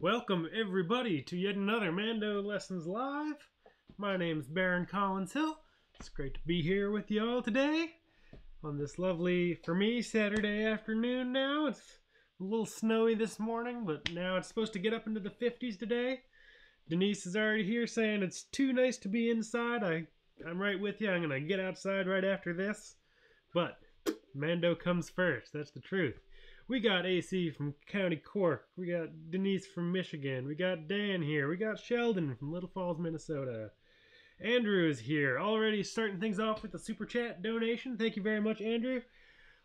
Welcome everybody to yet another Mando Lessons Live. My name's Baron Collins Hill. It's great to be here with you all today on this lovely, for me, Saturday afternoon now. It's a little snowy this morning, but now it's supposed to get up into the 50s today. Denise is already here saying it's too nice to be inside. I'm right with you. I'm going to get outside right after this. But Mando comes first. That's the truth. We got AC from County Cork. We got Denise from Michigan. We got Dan here. We got Sheldon from Little Falls, Minnesota. Andrew is here, already starting things off with the super chat donation. Thank you very much, Andrew.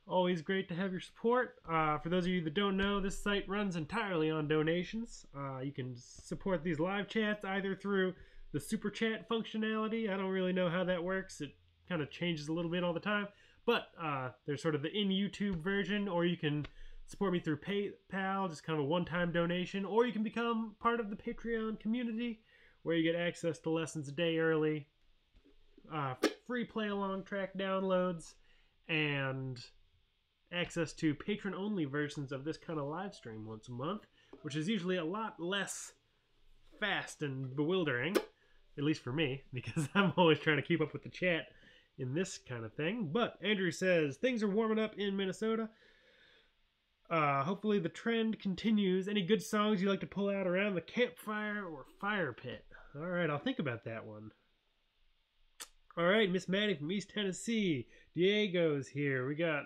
Always great to have your support. For those of you that don't know, this site runs entirely on donations. You can support these live chats either through the super chat functionality. I don't really know how that works. It kind of changes a little bit all the time. But there's sort of the in YouTube version, or you can support me through PayPal, just kind of a one-time donation, or you can become part of the Patreon community where you get access to lessons a day early, free play-along track downloads, and access to patron-only versions of this kind of live stream once a month, which is usually a lot less fast and bewildering, at least for me, because I'm always trying to keep up with the chat in this kind of thing. But Andrew says, things are warming up in Minnesota. Hopefully the trend continues. Any good songs you like to pull out around the campfire or fire pit? All right, I'll think about that one. All right, Miss Maddie from East Tennessee. Diego's here. We got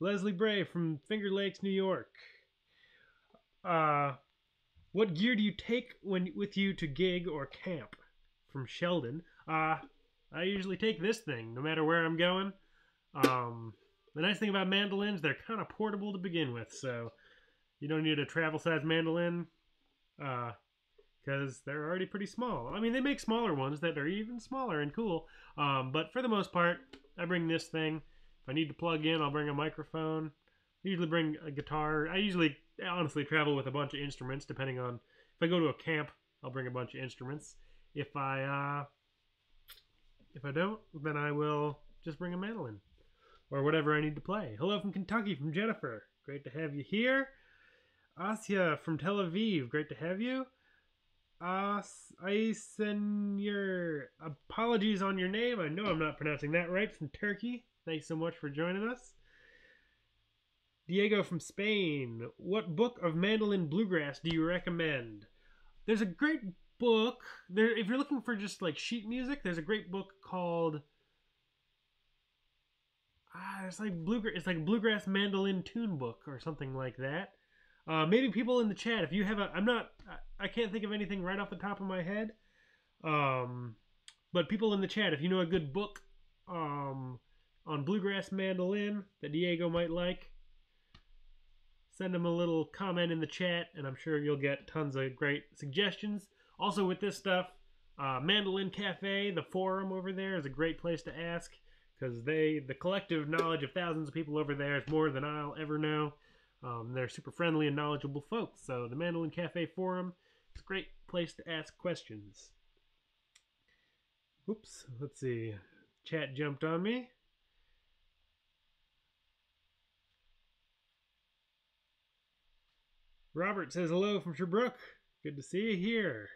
Leslie Bray from Finger Lakes, New York. What gear do you take with you to gig or camp? From Sheldon. I usually take this thing, no matter where I'm going. The nice thing about mandolins, they're kind of portable to begin with, so you don't need a travel-size mandolin, because they're already pretty small. I mean, they make smaller ones that are even smaller and cool, but for the most part, I bring this thing. If I need to plug in, I'll bring a microphone. I usually bring a guitar. I usually, honestly, travel with a bunch of instruments, depending on, if I go to a camp, I'll bring a bunch of instruments. If I don't, then I will just bring a mandolin or whatever I need to play. Hello from Kentucky, from Jennifer. Great to have you here. Asya from Tel Aviv. Great to have you. Aysenur, apologies on your name. I know I'm not pronouncing that right, from Turkey. Thanks so much for joining us. Diego from Spain. What book of mandolin bluegrass do you recommend? There's a great book. If you're looking for just like sheet music, there's a great book called it's like bluegrass mandolin tune book or something like that. Maybe people in the chat, if you have I can't think of anything right off the top of my head. But people in the chat, if you know a good book on bluegrass mandolin that Diego might like, send him a little comment in the chat, and I'm sure you'll get tons of great suggestions. Also with this stuff, Mandolin Cafe, the forum over there, is a great place to ask, because the collective knowledge of thousands of people over there is more than I'll ever know. They're super friendly and knowledgeable folks, so the Mandolin Cafe forum is a great place to ask questions. Oops, let's see. Chat jumped on me. Robert says hello from Sherbrooke. Good to see you here.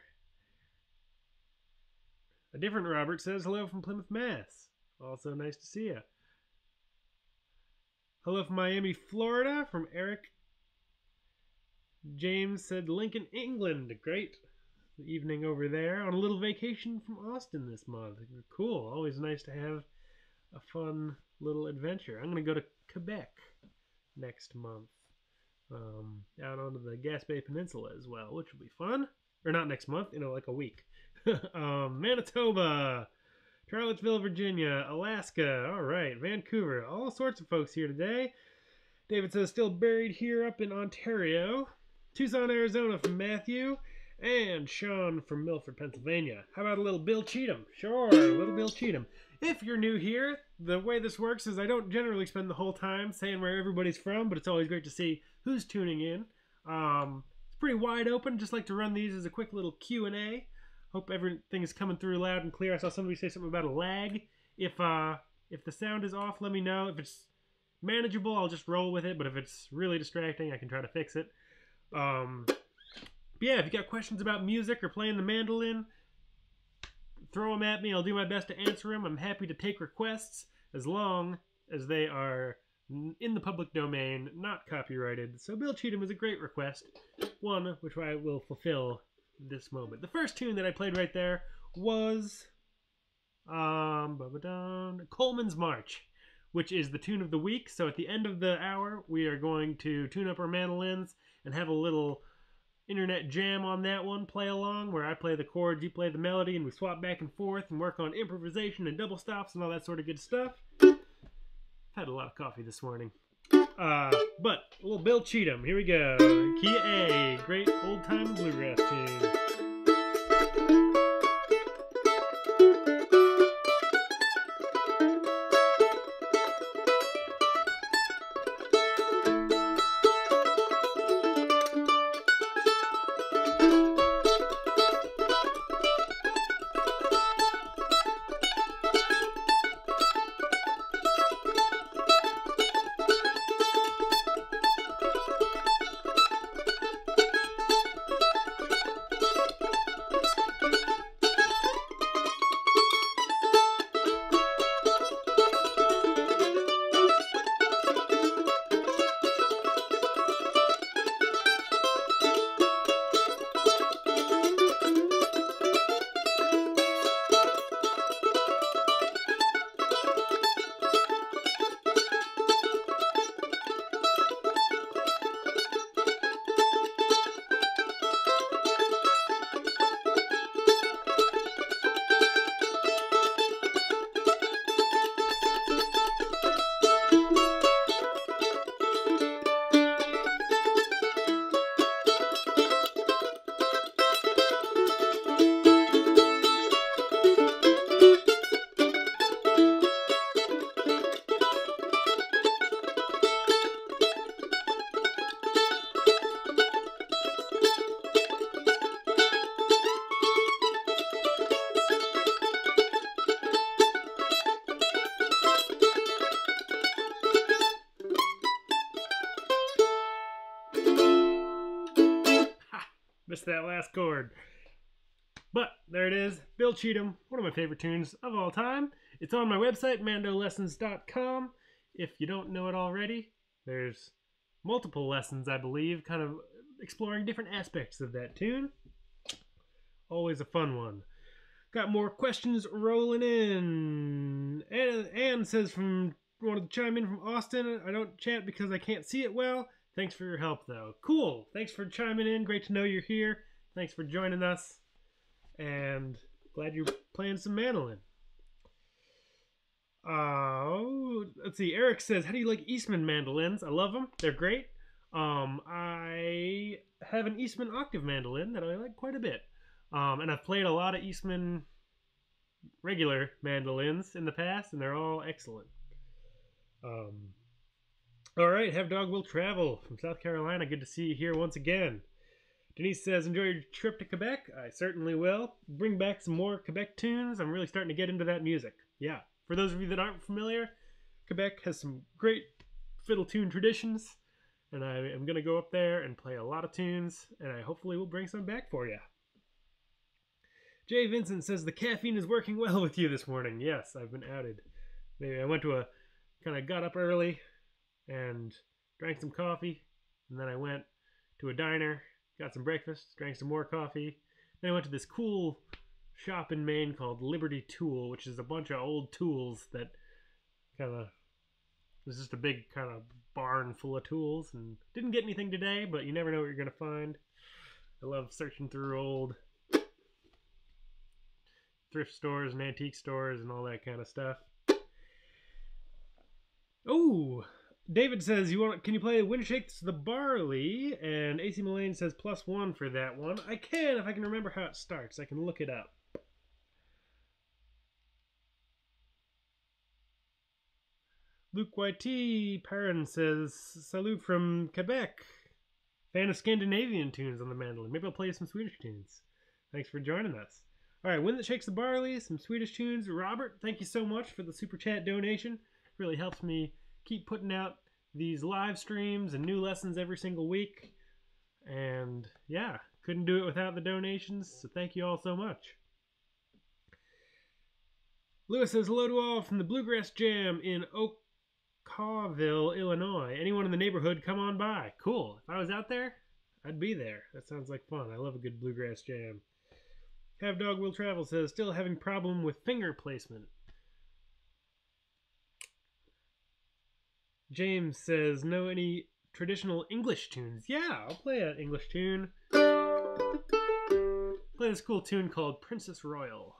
A different Robert says hello from Plymouth, Mass. Also nice to see you. Hello from Miami, Florida, from Eric. James said Lincoln, England. Great evening over there. On a little vacation from Austin this month. Cool. Always nice to have a fun little adventure. I'm going to go to Quebec next month. Out onto the Gaspé Peninsula as well, which will be fun. Or not next month, like a week. Manitoba, Charlottesville, Virginia, Alaska, all right, Vancouver, all sorts of folks here today. David says, still buried here up in Ontario. Tucson, Arizona from Matthew. And Sean from Milford, Pennsylvania. How about a little Bill Cheatum? Sure, a little Bill Cheatum. If you're new here, the way this works is I don't generally spend the whole time saying where everybody's from, but it's always great to see who's tuning in. It's pretty wide open. Just like to run these as a quick little Q&A. Hope everything is coming through loud and clear. I saw somebody say something about a lag. If the sound is off, let me know. If it's manageable, I'll just roll with it. But if it's really distracting, I can try to fix it. But yeah, if you got questions about music or playing the mandolin, throw them at me. I'll do my best to answer them. I'm happy to take requests as long as they are in the public domain, not copyrighted. So Bill Cheatum is a great request, one which I will fulfill this moment. The first tune that I played right there was Coleman's March, which is the tune of the week. So at the end of the hour, we are going to tune up our mandolins and have a little internet jam on that one, play along, where I play the chords, you play the melody, and we swap back and forth and work on improvisation and double stops and all that sort of good stuff. I've had a lot of coffee this morning. But a little Bill Cheatum. Here we go. Key A, great old-time bluegrass tune. Missed that last chord. But there it is. Bill Cheatum, one of my favorite tunes of all time. It's on my website, MandoLessons.com. If you don't know it already, there's multiple lessons, I believe, kind of exploring different aspects of that tune. Always a fun one. Got more questions rolling in. Anne says wanted to chime in from Austin. I don't chat because I can't see it well. Thanks for your help, though. Cool. Thanks for chiming in. Great to know you're here. Thanks for joining us. And glad you're playing some mandolin. Let's see. Eric says, how do you like Eastman mandolins? I love them. They're great. I have an Eastman octave mandolin that I like quite a bit. And I've played a lot of Eastman regular mandolins in the past, and they're all excellent. All right, Have Dog Will Travel from South Carolina. Good to see you here once again. Denise says, enjoy your trip to Quebec. I certainly will. Bring back some more Quebec tunes. I'm really starting to get into that music. Yeah, for those of you that aren't familiar, Quebec has some great fiddle tune traditions, and I am going to go up there and play a lot of tunes, and I hopefully will bring some back for you. Jay Vincent says, the caffeine is working well with you this morning. Yes, I've been outed. Maybe I went to got up early and drank some coffee, and then I went to a diner, got some breakfast, drank some more coffee. Then I went to this cool shop in Maine called Liberty Tool, which is a bunch of old tools that was just a big kind of barn full of tools, and didn't get anything today, but you never know what you're going to find. I love searching through old thrift stores and antique stores and all that kind of stuff. Oh, David says, can you play Wind Shakes the Barley? And AC Mullane says +1 for that one. I can, if I can remember how it starts. I can look it up. Luke YT Perrin says, salut from Quebec. Fan of Scandinavian tunes on the mandolin. Maybe I'll play some Swedish tunes. Thanks for joining us. All right, Wind That Shakes the Barley, some Swedish tunes. Robert, thank you so much for the Super Chat donation. It really helps me keep putting out these live streams and new lessons every single week. And yeah, couldn't do it without the donations, so thank you all so much. Lewis says, hello to all from the Bluegrass Jam in Oakville, Illinois. Anyone in the neighborhood, come on by. Cool. If I was out there, I'd be there. That sounds like fun. I love a good Bluegrass Jam. Have Dog Will Travel says, still having problem with finger placement. James says, know any traditional English tunes? Yeah, I'll play an English tune. Play this cool tune called Princess Royal.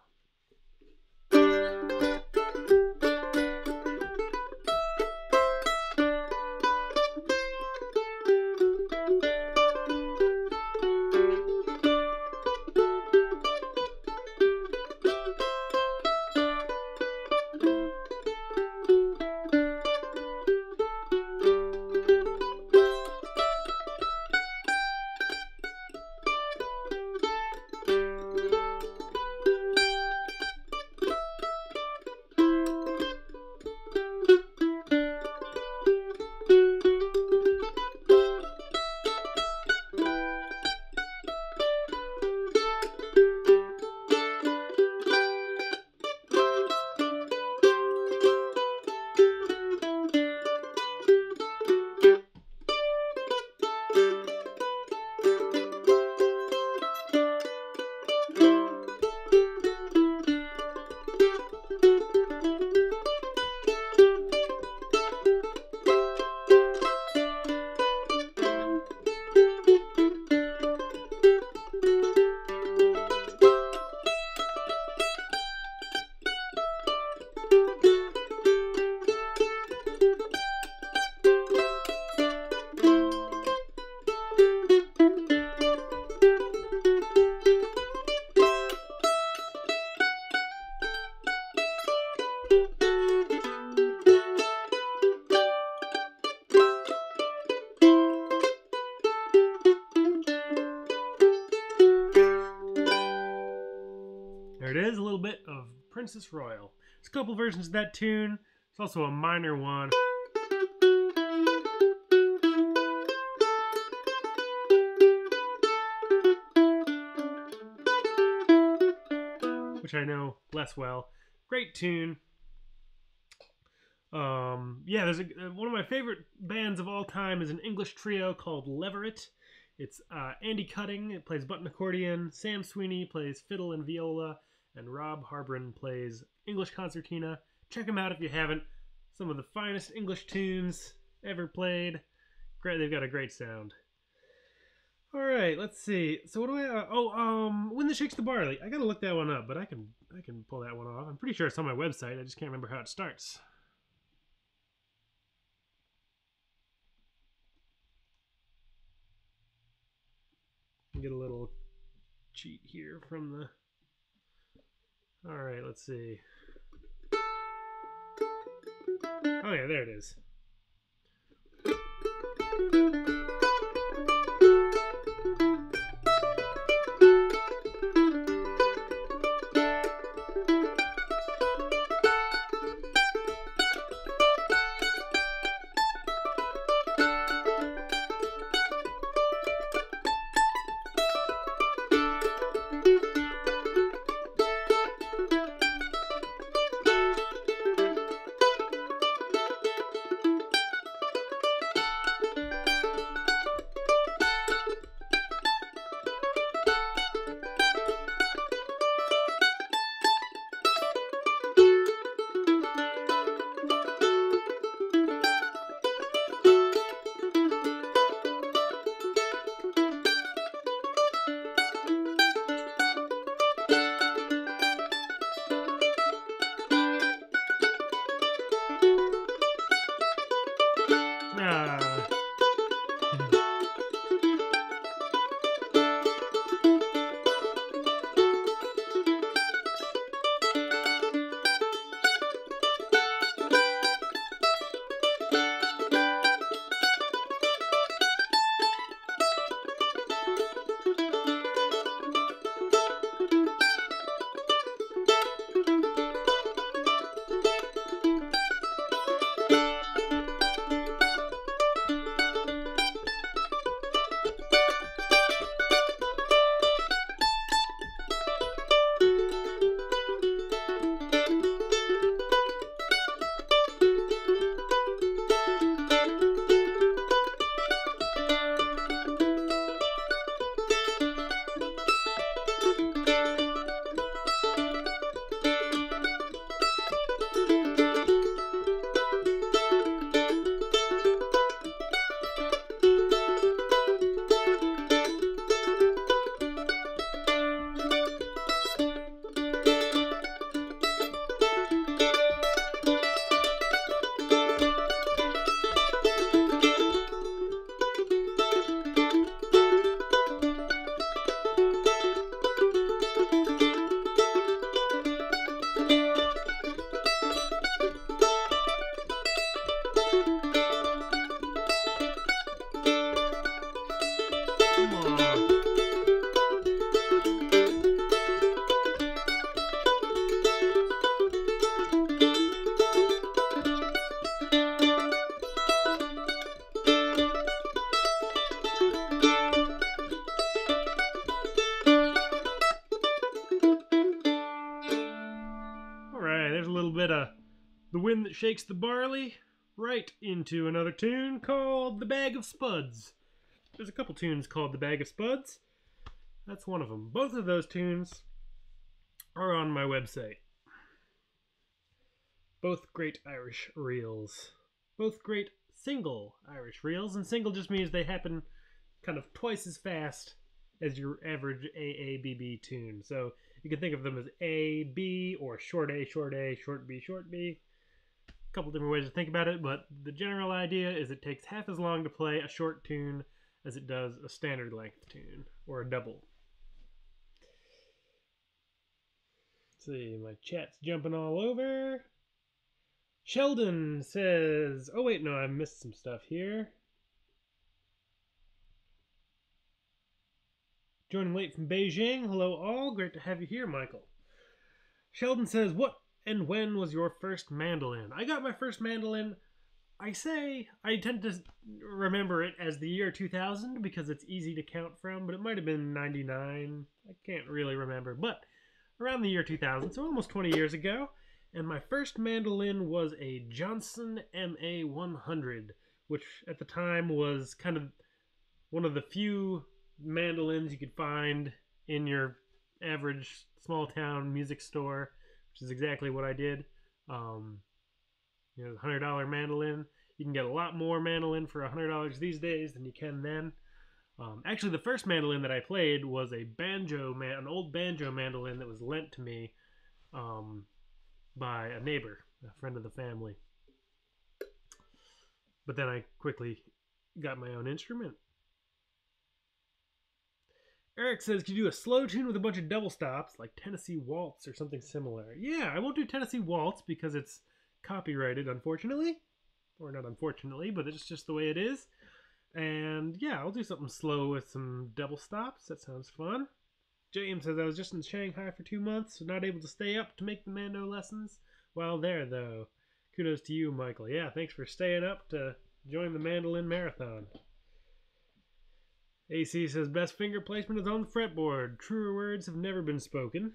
There it is, a little bit of Princess Royal. There's a couple versions of that tune. There's also a minor one. Which I know less well. Great tune. Yeah, there's one of my favorite bands of all time is an English trio called Leverett. It's Andy Cutting, it plays button accordion, Sam Sweeney plays fiddle and viola, and Rob Harbron plays English concertina. Check them out if you haven't. Some of the finest English tunes ever played. Great, they've got a great sound. All right, let's see. So what do I? When the Shakes the Barley. I gotta look that one up, but I can pull that one off. I'm pretty sure it's on my website. I just can't remember how it starts. Get a little cheat here from the. All right, let's see. Oh yeah, there it is. The Wind That Shakes the Barley right into another tune called The Bag of Spuds. There's a couple tunes called The Bag of Spuds. That's one of them. Both of those tunes are on my website. Both great Irish reels. Both great single Irish reels, and single just means they happen kind of twice as fast as your average AABB tune. So you can think of them as A, B, or short A, short A, short B, short B. A couple different ways to think about it, but the general idea is it takes half as long to play a short tune as it does a standard length tune, or a double. Let's see, my chat's jumping all over. Sheldon says, oh wait, no, I missed some stuff here. Joining late from Beijing. Hello all, great to have you here, Michael. Sheldon says, what and when was your first mandolin? I got my first mandolin, I tend to remember it as the year 2000 because it's easy to count from, but it might have been 99. I can't really remember, but around the year 2000, so almost 20 years ago. And my first mandolin was a Johnson MA100, which at the time was kind of one of the few mandolins you could find in your average small town music store, which is exactly what I did. $100 mandolin. You can get a lot more mandolin for $100 these days than you can then. Actually, the first mandolin that I played was an old banjo mandolin that was lent to me by a neighbor, a friend of the family. But then I quickly got my own instrument. Eric says, could you do a slow tune with a bunch of double stops, like Tennessee Waltz or something similar? Yeah, I won't do Tennessee Waltz because it's copyrighted, unfortunately. Or not unfortunately, but it's just the way it is. And yeah, I'll do something slow with some double stops. That sounds fun. James says, I was just in Shanghai for 2 months, so not able to stay up to make the Mando lessons while there, though. Kudos to you, Michael. Yeah, thanks for staying up to join the mandolin marathon. AC says, best finger placement is on the fretboard. Truer words have never been spoken.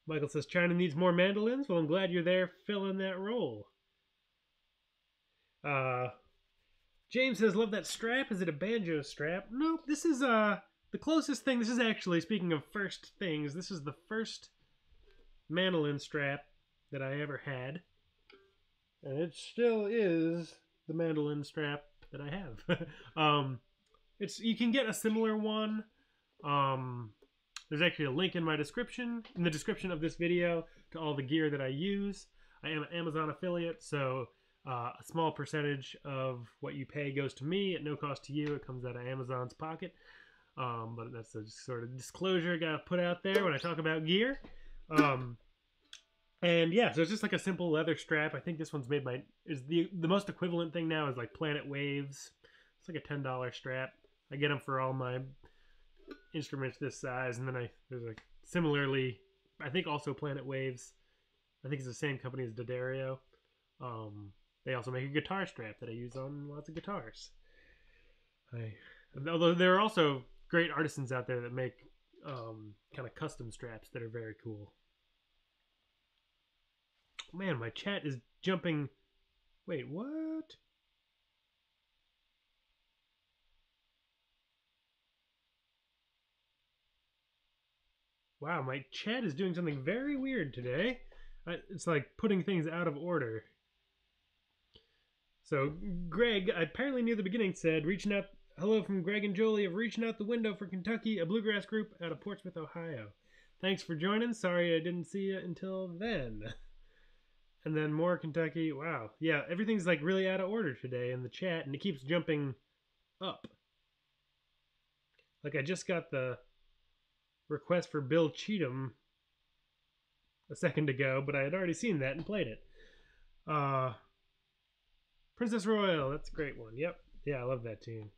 Michael says, China needs more mandolins? Well, I'm glad you're there filling that role. James says, love that strap. Is it a banjo strap? Nope, this is the closest thing. This is actually, speaking of first things, this is the first mandolin strap that I ever had. And it still is the mandolin strap that I have. You can get a similar one. There's actually a link in the description of this video to all the gear that I use. I am an Amazon affiliate, so a small percentage of what you pay goes to me at no cost to you. It comes out of Amazon's pocket. But that's a sort of disclosure I gotta put out there when I talk about gear. And yeah, so it's just like a simple leather strap. I think this one's made by, the most equivalent thing now is like Planet Waves. It's like a $10 strap. I get them for all my instruments this size, and then there's like similarly, I think also Planet Waves. I think it's the same company as D'Addario. They also make a guitar strap that I use on lots of guitars. Although there are also great artisans out there that make kind of custom straps that are very cool. Man, my chat is jumping. Wait, what? Wow, my chat is doing something very weird today. It's like putting things out of order. So, Greg, apparently near the beginning said, reaching out, hello from Greg and Jolie of Reaching Out the Window for Kentucky, a bluegrass group out of Portsmouth, Ohio. Thanks for joining. Sorry I didn't see you until then. And then more Kentucky. Wow. Yeah, everything's like really out of order today in the chat, and it keeps jumping up. Like I just got the request for Bill Cheatum a second ago, but I had already seen that and played it. Princess Royal, that's a great one. Yep. Yeah, I love that tune.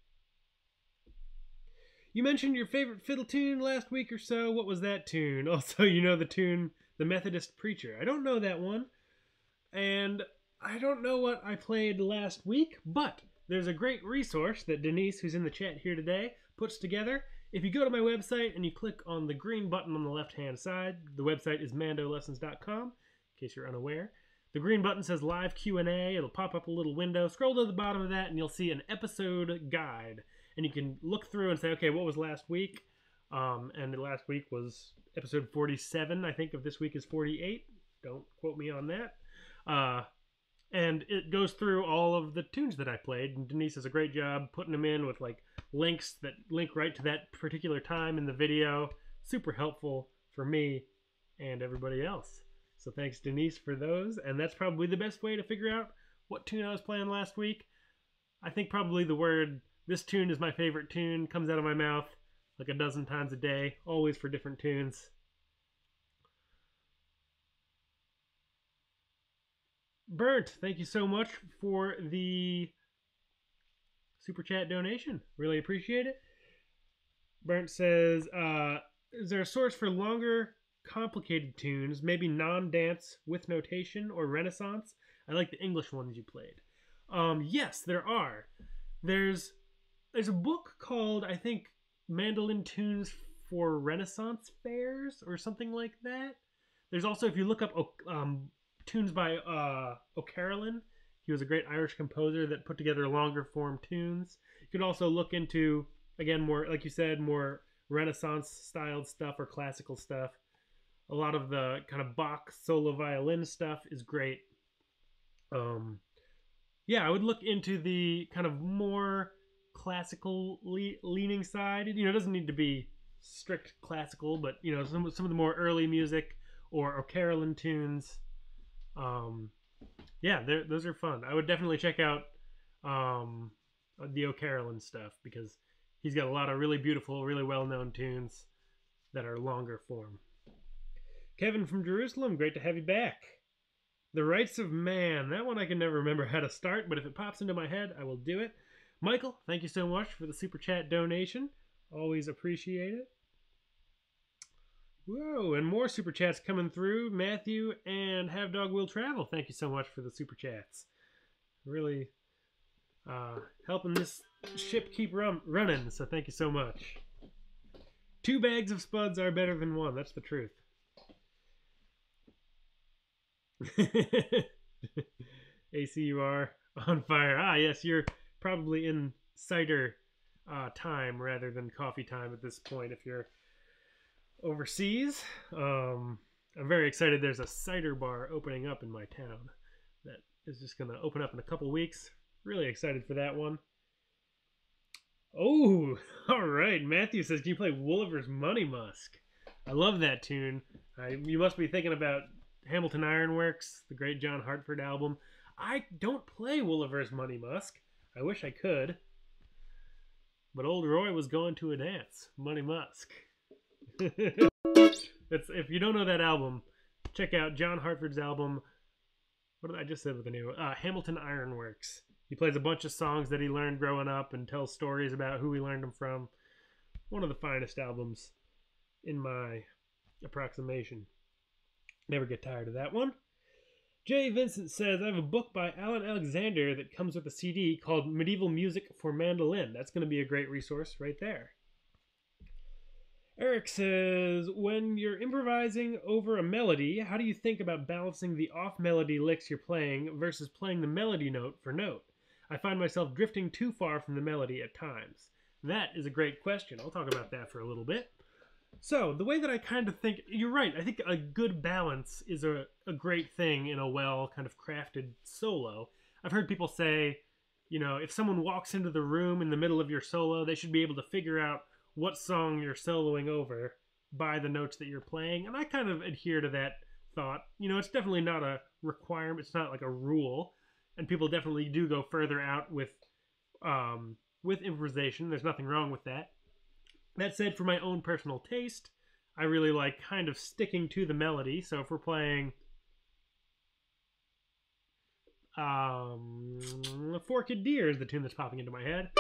You mentioned your favorite fiddle tune last week or so. What was that tune? Also, you know the tune, The Methodist Preacher. I don't know that one. And I don't know what I played last week, but there's a great resource that Denise, who's in the chat here today, puts together. If you go to my website and you click on the green button on the left-hand side, the website is MandoLessons.com. in case you're unaware. The green button says Live Q&A. It'll pop up a little window. Scroll to the bottom of that, and you'll see an episode guide. And you can look through and say, okay, what was last week? And last week was episode 47. I think of this week is 48. Don't quote me on that. And it goes through all of the tunes that I played. And Denise does a great job putting them in with like links that link right to that particular time in the video. Super helpful for me and everybody else. So thanks, Denise, for those. And that's probably the best way to figure out what tune I was playing last week. I think probably the word, this tune is my favorite tune, comes out of my mouth like a dozen times a day, always for different tunes. Burnt, thank you so much for the super chat donation. Really appreciate it. Burnt says, is there a source for longer, complicated tunes, maybe non-dance with notation or Renaissance? I like the English ones you played. Yes, there are. There's a book called, I think, Mandolin Tunes for Renaissance Fairs or something like that. There's also, if you look up tunes by O'Carolan, he was a great Irish composer that put together longer form tunes. You can also look into, again, more, like you said, more Renaissance styled stuff or classical stuff. A lot of the kind of Bach solo violin stuff is great. Yeah, I would look into the kind of more classical leaning side. You know, it doesn't need to be strict classical, but you know, some of the more early music or O'Carolan tunes. Yeah, those are fun. I would definitely check out the O'Carolan stuff because he's got a lot of really beautiful, really well-known tunes that are longer form. Kevin from Jerusalem, great to have you back. The Rights of Man. That one I can never remember how to start, but if it pops into my head, I will do it. Michael, thank you so much for the super chat donation. Always appreciate it. Whoa, and more super chats coming through. Matthew and Have Dog Will Travel, thank you so much for the super chats. Really helping this ship keep running, so thank you so much. 2 bags of spuds are better than 1. That's the truth. ACUR on fire. Ah, yes, you're probably in cider time rather than coffee time at this point if you're overseas. I'm very excited. There's a cider bar opening up in my town that is just going to open up in a couple weeks. Really excited for that one. Oh, all right. Matthew says, can you play Wolliver's Money Musk? I love that tune. You must be thinking about Hamilton Ironworks, the great John Hartford album. I don't play Wolliver's Money Musk. I wish I could. But old Roy was going to a dance. Money Musk. If you don't know that album, check out John Hartford's album. What did I just say with the name? Hamilton Ironworks. He plays a bunch of songs that he learned growing up and tells stories about who he learned them from. One of the finest albums in my approximation. Never get tired of that one. Jay Vincent says, I have a book by Alan Alexander that comes with a CD called Medieval Music for Mandolin. That's going to be a great resource right there. Eric says, when you're improvising over a melody, how do you think about balancing the off-melody licks you're playing versus playing the melody note for note? I find myself drifting too far from the melody at times. That is a great question. I'll talk about that for a little bit. So, the way that I kind of think, you're right, I think a good balance is a great thing in a well kind of crafted solo. I've heard people say, you know, if someone walks into the room in the middle of your solo, they should be able to figure out what song you're soloing over by the notes that you're playing. And I kind of adhere to that thought. You know, it's definitely not a requirement, it's not like a rule. And people definitely do go further out with improvisation. There's nothing wrong with that. That said, for my own personal taste, I really like kind of sticking to the melody. So if we're playing Forked Deer is the tune that's popping into my head.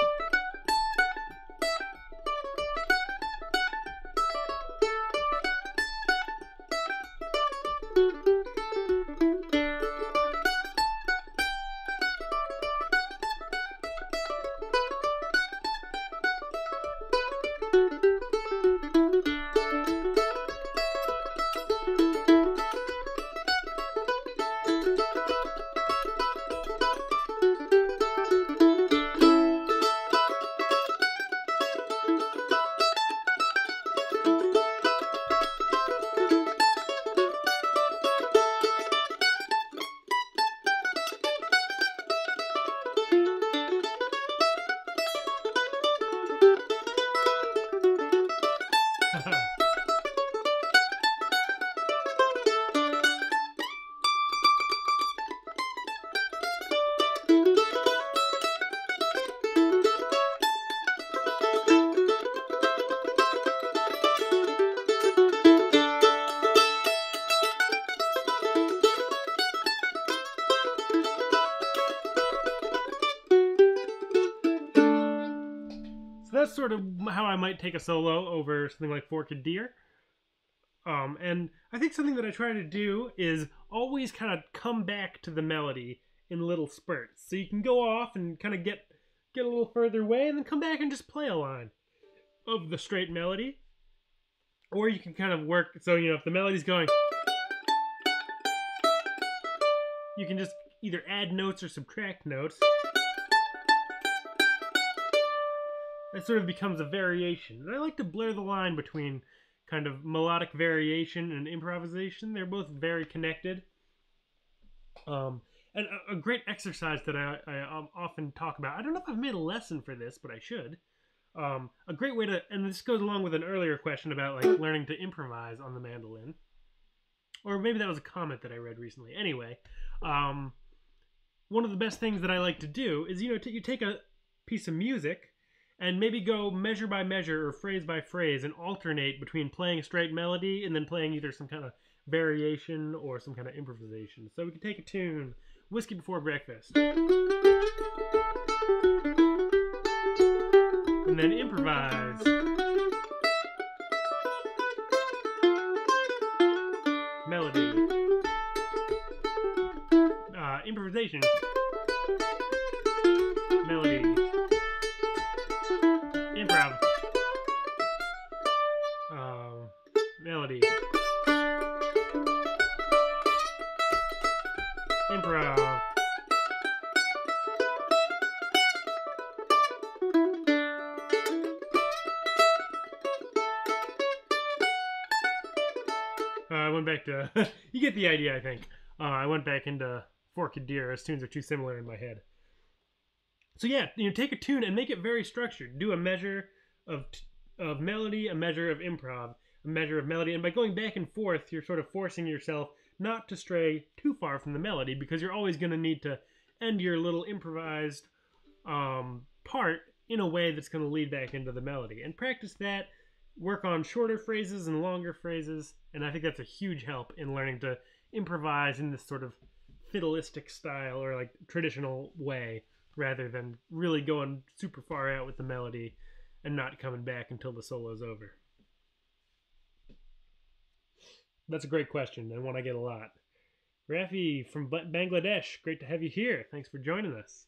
That's sort of how I might take a solo over something like Forked Deer. And I think something that I try to do is always kind of come back to the melody in little spurts. So you can go off and kind of get a little further away and then come back and just play a line of the straight melody. Or you can kind of work, so you know, if the melody's going, you can just either add notes or subtract notes. It sort of becomes a variation. And I like to blur the line between kind of melodic variation and improvisation. They're both very connected. And a great exercise that I often talk about. I don't know if I've made a lesson for this, but I should. A great way to, and this goes along with an earlier question about like learning to improvise on the mandolin. Or maybe that was a comment that I read recently. Anyway, one of the best things that I like to do is, you know, you take a piece of music and maybe go measure by measure or phrase by phrase and alternate between playing a straight melody and then playing either some kind of variation or some kind of improvisation. So we can take a tune, Whiskey Before Breakfast, and then improvise. Melody. Improvisation. Melody. Improv. Melody. Improv. I went back to... you get the idea, I think. I went back into Forked Deer, as tunes are too similar in my head. So yeah, you know, take a tune and make it very structured. Do a measure of melody, a measure of improv, a measure of melody. And by going back and forth, you're sort of forcing yourself not to stray too far from the melody, because you're always going to need to end your little improvised part in a way that's going to lead back into the melody. And practice that. Work on shorter phrases and longer phrases. And I think that's a huge help in learning to improvise in this sort of fiddleistic style or like traditional way, rather than really going super far out with the melody and not coming back until the solo's over. That's a great question, and one I get a lot. Rafi from Bangladesh, great to have you here. Thanks for joining us.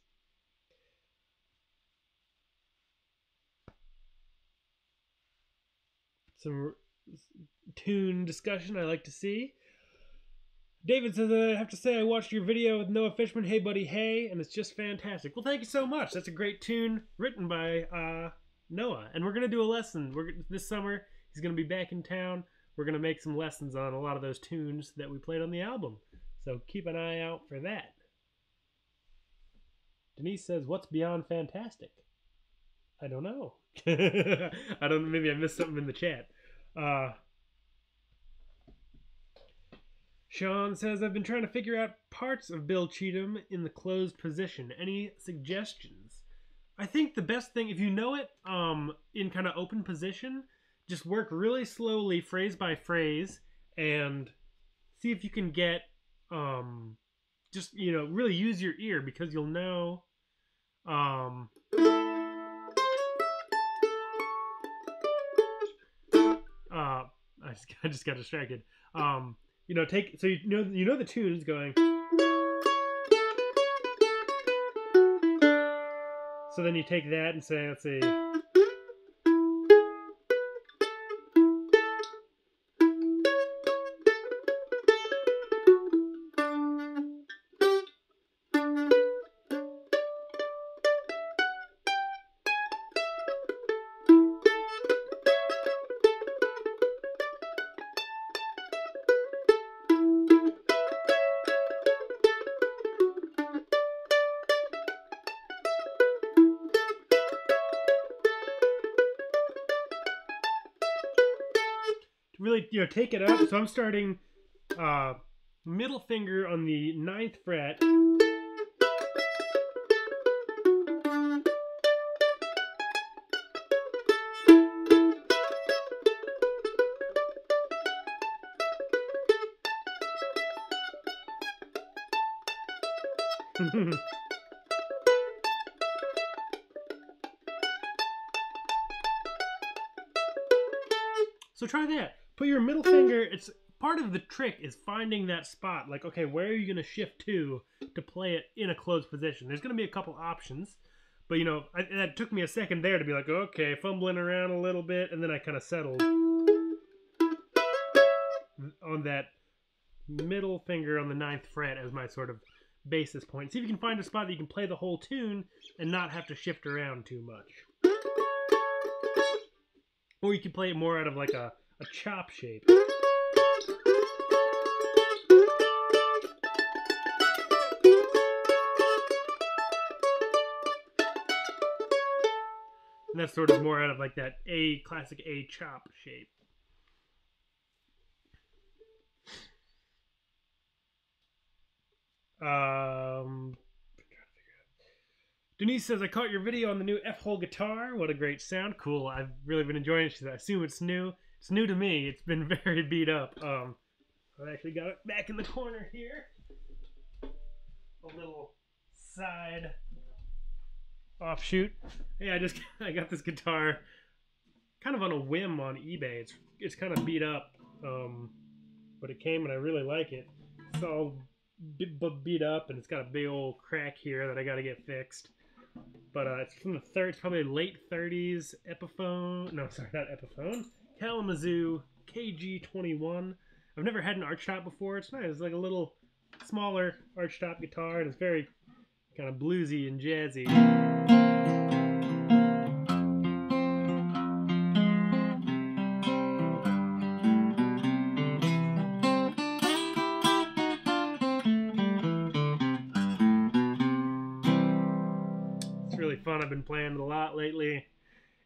Some tune discussion I like to see. David says, I have to say I watched your video with Noah Fishman, Hey Buddy Hey, and it's just fantastic. Well, thank you so much. That's a great tune written by Noah. And we're going to do a lesson. This summer, he's going to be back in town. We're going to make some lessons on a lot of those tunes that we played on the album. So keep an eye out for that. Denise says, what's beyond fantastic? I don't know. I don't know. Maybe I missed something in the chat. Sean says, I've been trying to figure out parts of Bill Cheatum in the closed position. Any suggestions? I think the best thing, if you know it in kind of open position, just work really slowly, phrase by phrase, and see if you can get, just, you know, really use your ear, because you'll know, I just got distracted. You know, so you know the tune's going. So then you take that and say, let's see. really, take it up. So I'm starting middle finger on the 9th fret. So try that. Put your middle finger, it's part of the trick is finding that spot. Like, okay, where are you going to shift to play it in a closed position? There's going to be a couple options. But, that took me a second there to be like, okay, fumbling around a little bit. And then I kind of settled on that middle finger on the 9th fret as my sort of basis point. See if you can find a spot that you can play the whole tune and not have to shift around too much. Or you can play it more out of like a chop shape. And that's sort of more out of like that classic A chop shape. Denise says, I caught your video on the new F-hole guitar. What a great sound. Cool. I've really been enjoying it. She said, I assume it's new. It's new to me. It's been very beat up. I actually got it back in the corner here. A little side offshoot. Yeah, I got this guitar kind of on a whim on eBay. It's kind of beat up, but it came and I really like it. It's all beat up and it's got a big old crack here that I got to get fixed. But it's from the it's probably late 30s Epiphone. No, sorry, not Epiphone. Kalamazoo KG21. I've never had an archtop before. It's nice. It's like a little smaller archtop guitar, and it's very kind of bluesy and jazzy. It's really fun. I've been playing it a lot lately.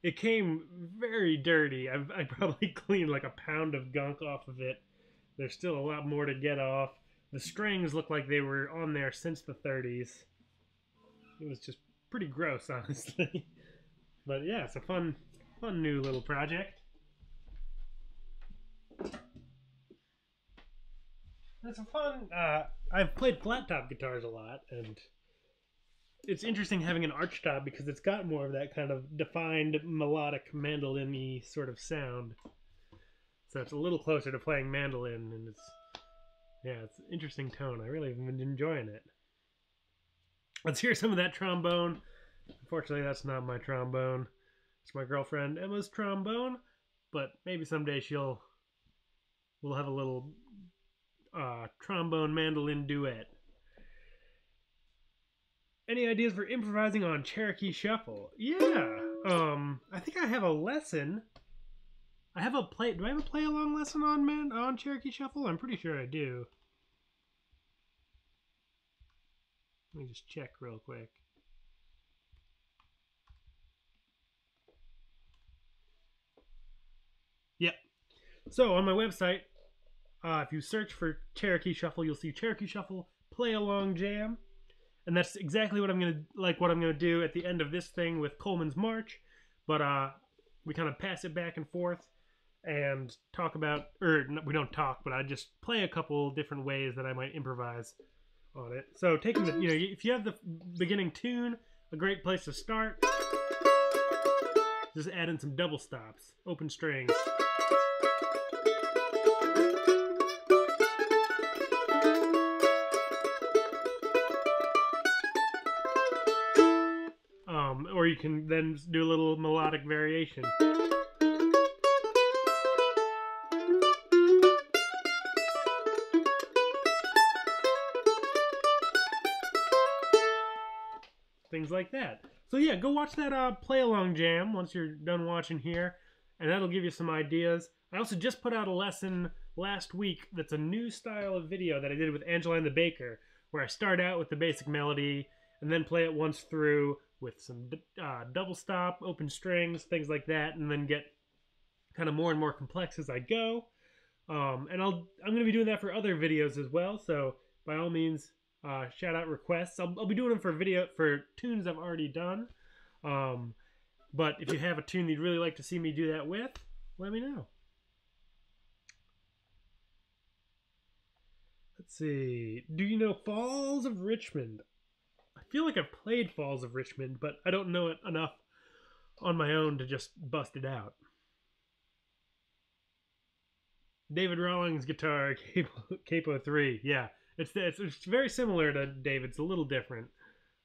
It came very dirty. I probably cleaned like a pound of gunk off of it. There's still a lot more to get off. The strings look like they were on there since the 30s. It was just pretty gross, honestly. But yeah, it's a fun new little project. It's a fun. I've played flat top guitars a lot, and it's interesting having an archtop because it's got more of that kind of defined melodic mandolin-y sort of sound. So it's a little closer to playing mandolin, and it's an interesting tone. I really have been enjoying it. Let's hear some of that trombone. Unfortunately, that's not my trombone. It's my girlfriend Emma's trombone, but maybe someday we'll have a little trombone mandolin duet. Any ideas for improvising on Cherokee Shuffle? Yeah. I think I have a lesson. Do I have a play along lesson on Cherokee Shuffle? I'm pretty sure I do. Let me just check real quick. Yep. So on my website, if you search for Cherokee Shuffle, you'll see Cherokee Shuffle Play Along Jam. And that's exactly what I'm gonna do at the end of this thing with Coleman's March. But we kind of pass it back and forth and talk about, or we don't talk, but I just play a couple different ways that I might improvise on it. So taking the, if you have the beginning tune, a great place to start. Just add in some double stops, open strings. Or you can then do a little melodic variation. Things like that. So yeah, go watch that play along jam once you're done watching here, and that'll give you some ideas. I also just put out a lesson last week that's a new style of video that I did with Angeline the Baker, where I start out with the basic melody and then play it once through with some double stop, open strings, things like that, and then get kind of more and more complex as I go. And I'm going to be doing that for other videos as well. So by all means, shout out requests. I'll be doing them for tunes I've already done. But if you have a tune you'd really like to see me do that with, let me know. Let's see. Do you know Falls of Richmond? I feel like I've played Falls of Richmond, but I don't know it enough on my own to just bust it out. David Rawlings guitar, Capo 3. Yeah, it's very similar to David's, a little different.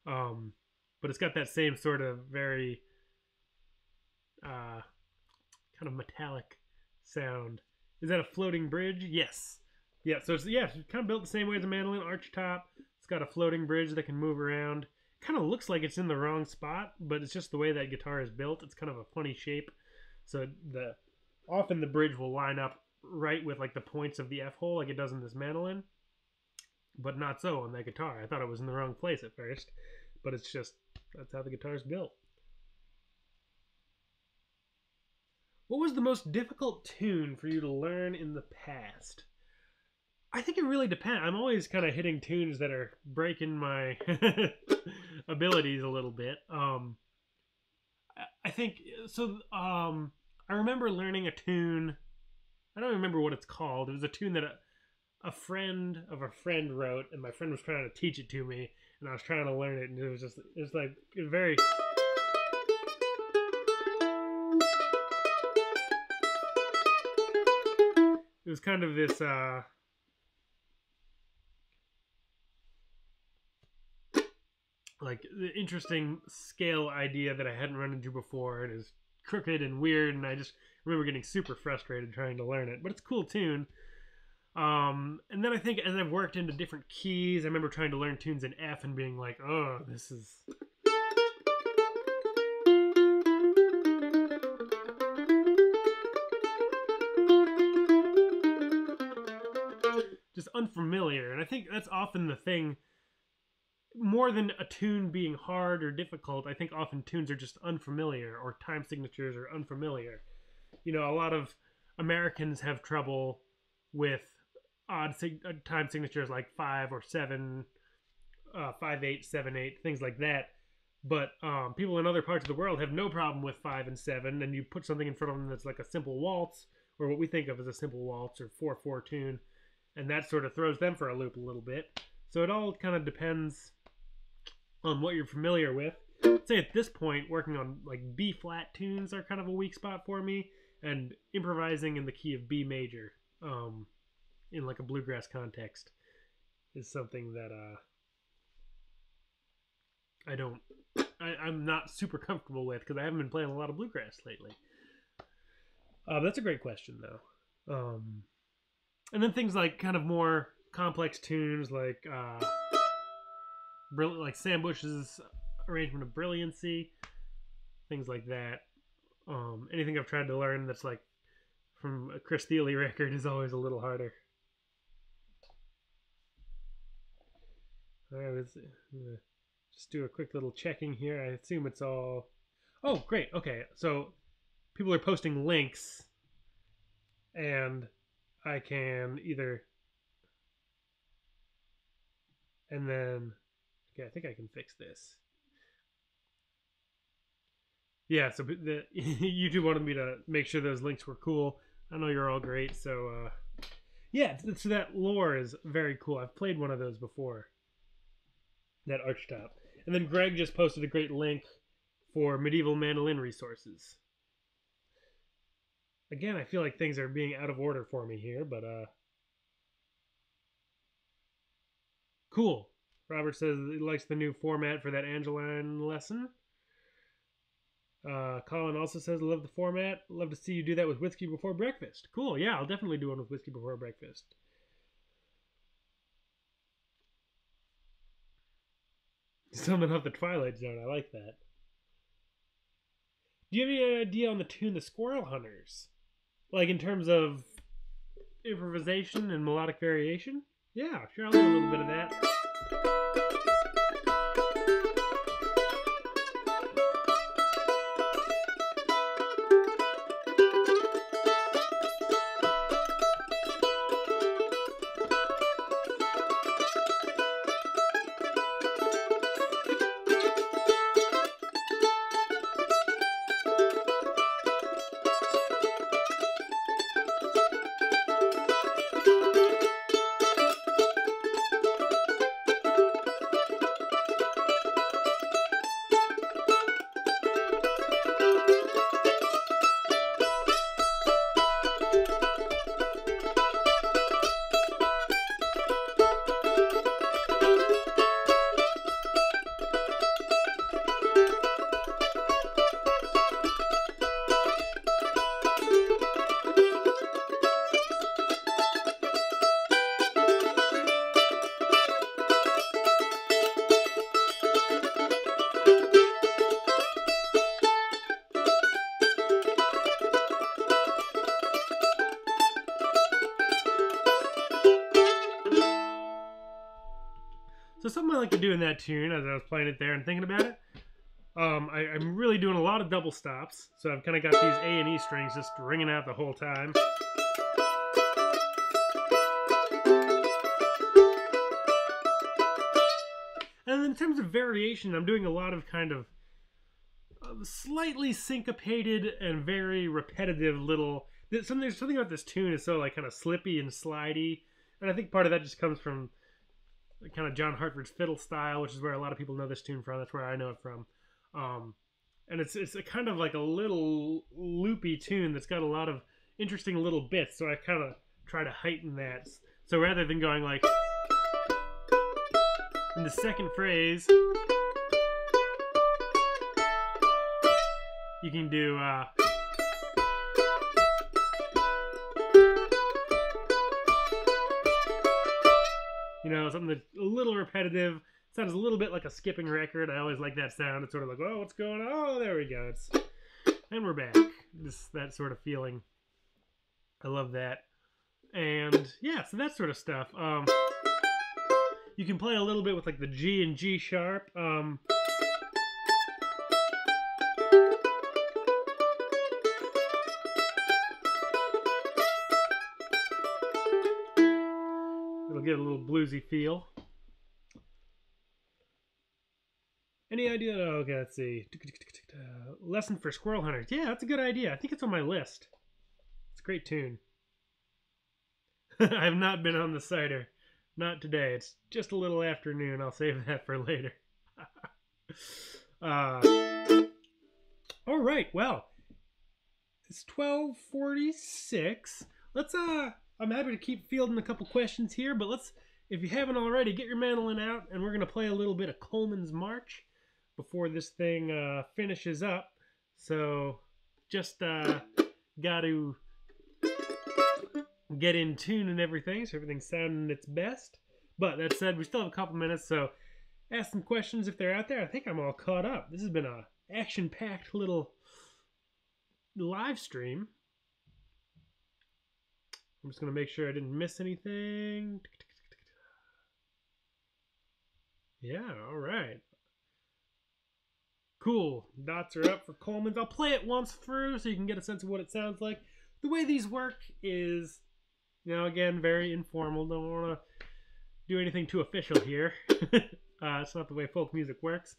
But it's got that same sort of very kind of metallic sound. Is that a floating bridge? Yes. Yeah, so it's kind of built the same way as a mandolin, arch top. It's got a floating bridge that can move around. It kind of looks like it's in the wrong spot, but it's just the way that guitar is built. It's kind of a funny shape. So often the bridge will line up right with like the points of the F hole like it does in this mandolin, but not so on that guitar. I thought it was in the wrong place at first, but it's just, that's how the guitar is built. What was the most difficult tune for you to learn in the past? I think it really depends. I'm always kind of hitting tunes that are breaking my abilities a little bit. I think so. I remember learning a tune. I don't remember what it's called. It was a tune that a friend of a friend wrote, and my friend was trying to teach it to me, and I was trying to learn it, and it was like very. It was kind of this. Like the interesting scale idea that I hadn't run into before, and is crooked and weird, and I just remember getting super frustrated trying to learn it. But it's a cool tune. And then I think as I've worked into different keys, I remember trying to learn tunes in F and being like, oh, this is just unfamiliar. And I think that's often the thing. More than a tune being hard or difficult, I think often tunes are just unfamiliar, or time signatures are unfamiliar. You know, a lot of Americans have trouble with odd time signatures like 5 or 7, 5/8, 7/8, things like that. But people in other parts of the world have no problem with 5 and 7, and you put something in front of them that's like a simple waltz, or what we think of as a simple waltz or 4/4 tune, and that sort of throws them for a loop a little bit. So it all kind of depends on what you're familiar with. I'd say at this point, working on like B flat tunes are kind of a weak spot for me, and improvising in the key of B major, in like a bluegrass context, is something that I'm not super comfortable with, because I haven't been playing a lot of bluegrass lately. That's a great question though. And then things like kind of more complex tunes like Sam Bush's arrangement of Brilliancy, things like that. Anything I've tried to learn that's like from a Chris Thiele record is always a little harder. All right, let's just do a quick little checking here. I assume it's all. Oh, great. Okay, so people are posting links, and I can either. And then, okay, I think I can fix this. Yeah, so the YouTube wanted me to make sure those links were cool. I know you're all great, so yeah, so that lore is very cool. I've played one of those before, that archtop. And then Greg just posted a great link for medieval mandolin resources. Again, I feel like things are being out of order for me here, but cool. Robert says he likes the new format for that Angeline lesson. Colin also says, love the format. Love to see you do that with Whiskey Before Breakfast. Cool, yeah, I'll definitely do one with Whiskey Before Breakfast. Something off the Twilight Zone, I like that. Do you have any idea on the tune The Squirrel Hunters? Like in terms of improvisation and melodic variation? Yeah, sure, I'll do a little bit of that. something I like to do in that tune, as I was playing it there and thinking about it, I'm really doing a lot of double stops. So I've kind of got these A and E strings just ringing out the whole time. And then in terms of variation, I'm doing a lot of kind of slightly syncopated and very repetitive little... There's something about this tune is so like kind of slippy and slidey. And I think part of that just comes from kind of John Hartford's fiddle style, which is where a lot of people know this tune from. That's where I know it from. And it's a kind of like a little loopy tune that's got a lot of interesting little bits. So I kind of try to heighten that. So rather than going like in the second phrase, you can do you know, something that's a little repetitive. Sounds a little bit like a skipping record. I always like that sound. It's sort of like, oh, what's going on? Oh, there we go. And we're back. That sort of feeling. I love that. And yeah, so that sort of stuff. You can play a little bit with like the G and G sharp. It'll get a little bluesy feel. Any idea? Oh, okay, let's see. Lesson for Squirrel Hunters. Yeah, that's a good idea. I think it's on my list. It's a great tune. I have not been on the cider. Not today. It's just a little afternoon. I'll save that for later. All right. Well, it's 12:46. Let's I'm happy to keep fielding a couple questions here, but let's, if you haven't already, get your mandolin out, and we're gonna play a little bit of Coleman's March before this thing finishes up. So just got to get in tune and everything, so everything's sounding its best. But that said, we still have a couple minutes, so ask some questions if they're out there. I think I'm all caught up. This has been a action-packed little live stream. I'm just going to make sure I didn't miss anything. Yeah, all right. Cool. Dots are up for Coleman's. I'll play it once through so you can get a sense of what it sounds like. The way these work is, you know, again, very informal. Don't want to do anything too official here. It's not the way folk music works.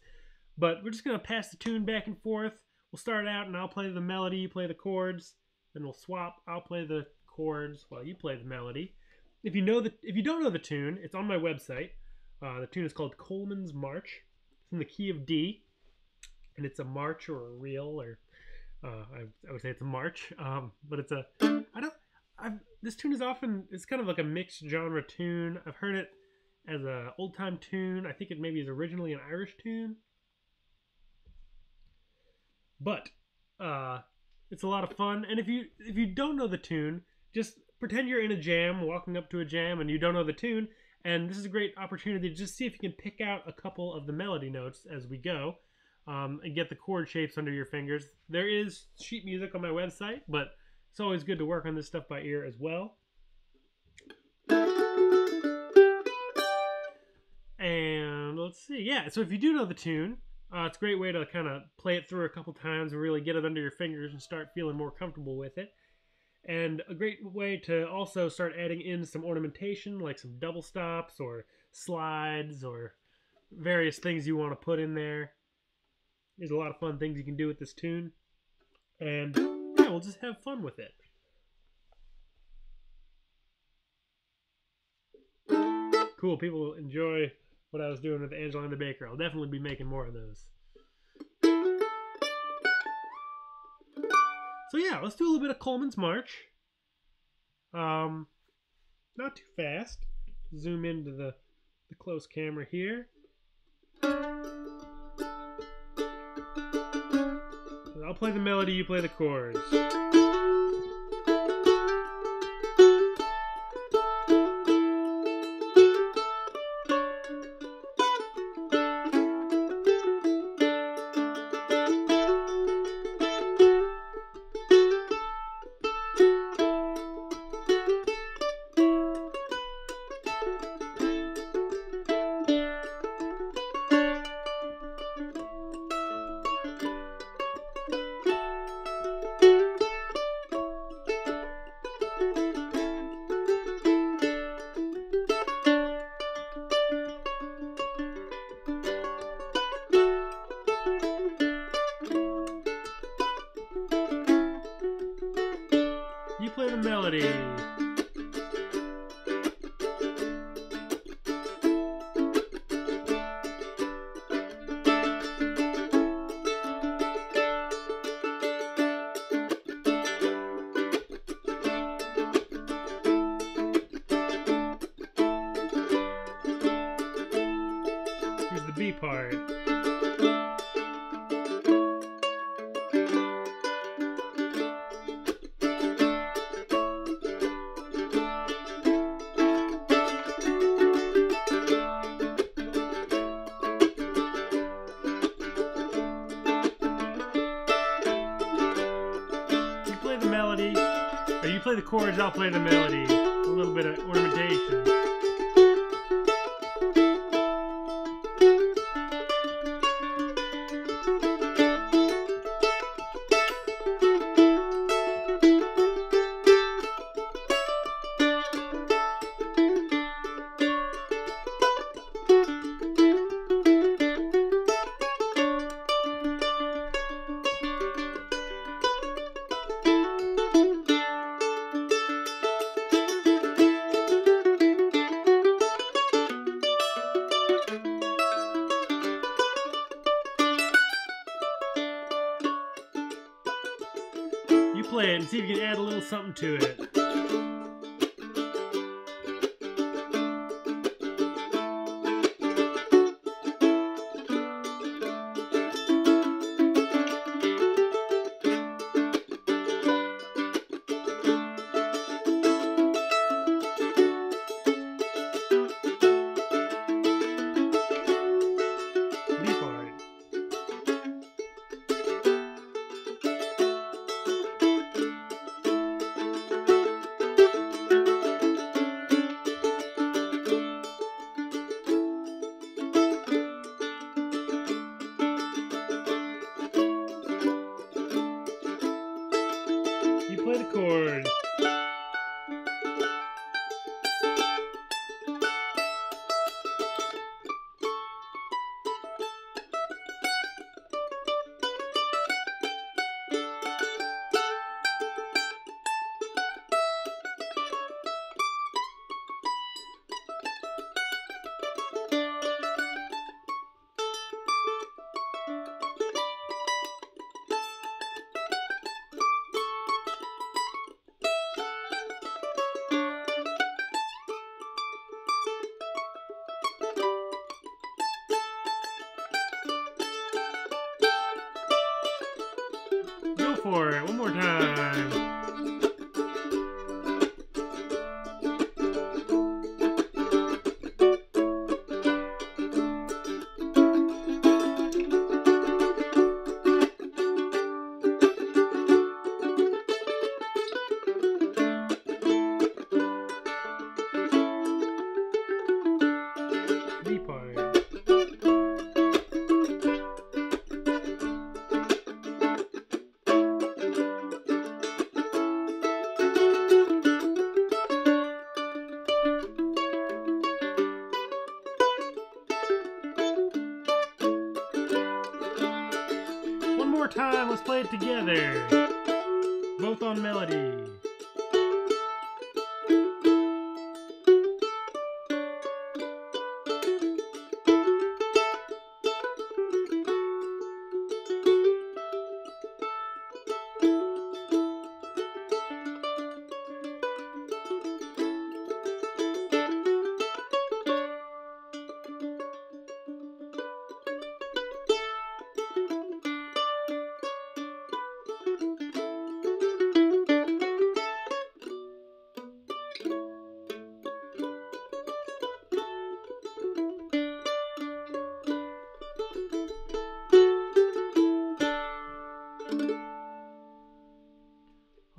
But we're just going to pass the tune back and forth. We'll start out and I'll play the melody, you play the chords. Then we'll swap. I'll play the chords while you play the melody. If you don't know the tune, it's on my website. The tune is called Coleman's March. It's in the key of D. And it's a march or a reel, or I would say it's a march. But it's this tune is it's kind of like a mixed genre tune. I've heard it as a old time tune. I think it maybe is originally an Irish tune. But it's a lot of fun. And if you don't know the tune, just pretend you're in a jam, walking up to a jam, and you don't know the tune. And this is a great opportunity to just see if you can pick out a couple of the melody notes as we go. And get the chord shapes under your fingers. There is sheet music on my website, but it's always good to work on this stuff by ear as well. And let's see. Yeah, so if you do know the tune, it's a great way to kind of play it through a couple times and really get it under your fingers and start feeling more comfortable with it. And a great way to also start adding in some ornamentation, like some double stops or slides or various things you want to put in there. There's a lot of fun things you can do with this tune. And yeah, we'll just have fun with it. Cool, people enjoy what I was doing with Angela the Baker. I'll definitely be making more of those. So yeah, let's do a little bit of Coleman's March. Not too fast. Zoom into the close camera here. I'll play the melody, you play the chords. play the melody. Here's the B part. Melody, or you play the chords, I'll play the melody. A little bit of ornamentation. You play it and see if you can add a little something to it. B part. You play the chord. Go for it, one more time. B part. One more time, let's play it together. Both on melody.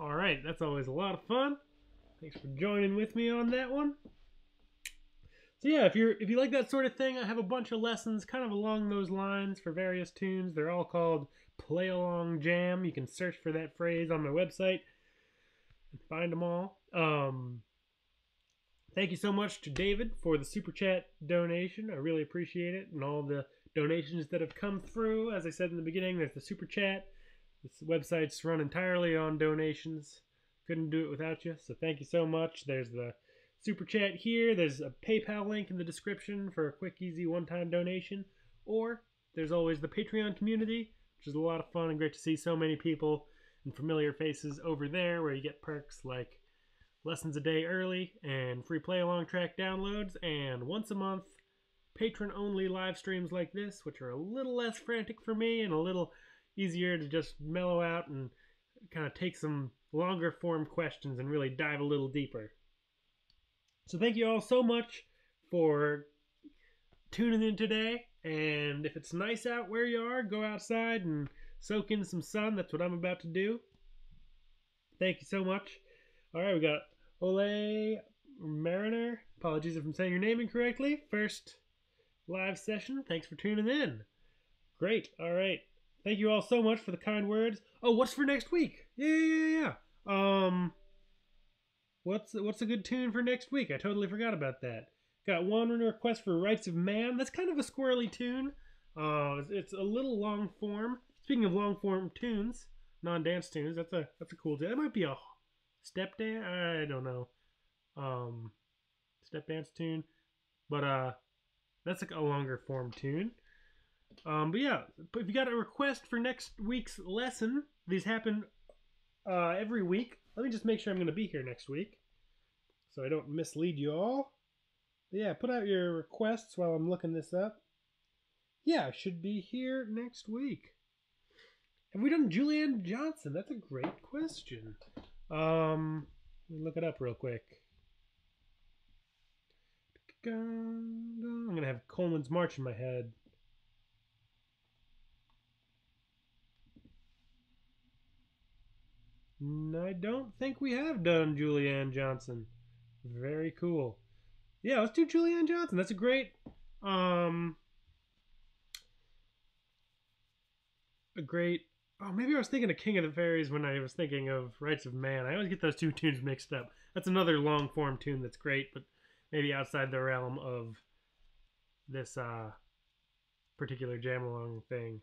Alright, that's always a lot of fun. Thanks for joining with me on that one. So yeah, if you like that sort of thing, I have a bunch of lessons kind of along those lines for various tunes. They're all called Play Along Jam. You can search for that phrase on my website and find them all. Thank you so much to David for the Super Chat donation. I really appreciate it, and all the donations that have come through. As I said in the beginning, there's the Super Chat. This website's run entirely on donations. Couldn't do it without you, so thank you so much. There's the super chat here. There's a PayPal link in the description for a quick, easy one-time donation. Or there's always the Patreon community, which is a lot of fun and great to see so many people and familiar faces over there, where you get perks like lessons a day early and free play-along track downloads, and once a month patron-only live streams like this, which are a little less frantic for me and a little easier to just mellow out and kind of take some longer form questions and really dive a little deeper. So thank you all so much for tuning in today, and if it's nice out where you are, go outside and soak in some sun. That's what I'm about to do. Thank you so much. All right, we got Ole Mariner. Apologies if I'm saying your name incorrectly. First live session. Thanks for tuning in. Great. All right. Thank you all so much for the kind words. Oh, what's for next week? Yeah. What's a good tune for next week? I totally forgot about that. Got one request for Rights of Man. That's kind of a squirrely tune. It's a little long form. Speaking of long form tunes, non-dance tunes, that's a cool tune. That might be a step dance. I don't know. Step dance tune, but that's like a longer form tune. But yeah, if you got a request for next week's lesson, these happen every week. Let me just make sure I'm going to be here next week, so I don't mislead you all. But yeah, put out your requests while I'm looking this up. Yeah, I should be here next week. Have we done Julianne Johnson? That's a great question. Let me look it up real quick. I'm going to have Coleman's March in my head. I don't think we have done Julianne Johnson. Very cool. Yeah, let's do Julianne Johnson. That's a great, oh, maybe I was thinking of King of the Fairies when I was thinking of Rights of Man. I always get those two tunes mixed up. That's another long form tune that's great, but maybe outside the realm of this particular jam along thing.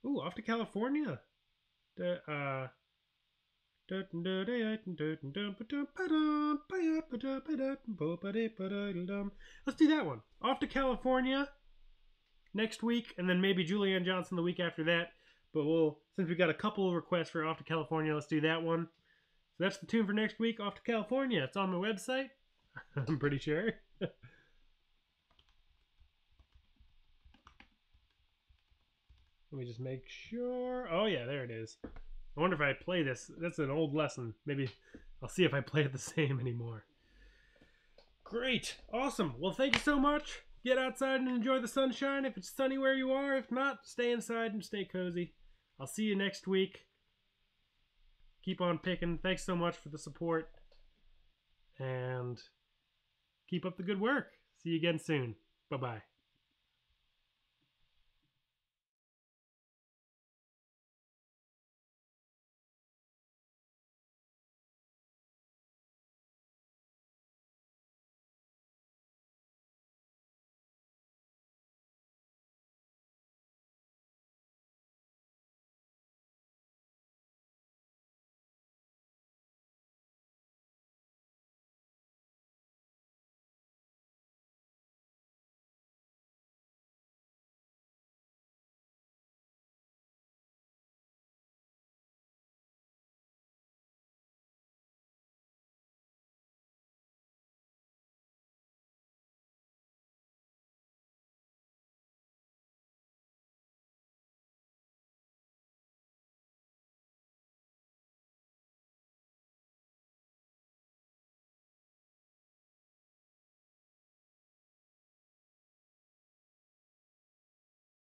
Ooh, Off to California. Let's do that one. Off to California next week, and then maybe Julianne Johnson the week after that. But since we've got a couple of requests for Off to California, let's do that one. So that's the tune for next week, Off to California. It's on my website, I'm pretty sure. Let me just make sure. Oh yeah, there it is. I wonder if I play this. That's an old lesson. Maybe I'll see if I play it the same anymore. Great. Awesome. Well, thank you so much. Get outside and enjoy the sunshine if it's sunny where you are. If not, stay inside and stay cozy. I'll see you next week. Keep on picking. Thanks so much for the support. And keep up the good work. See you again soon. Bye-bye.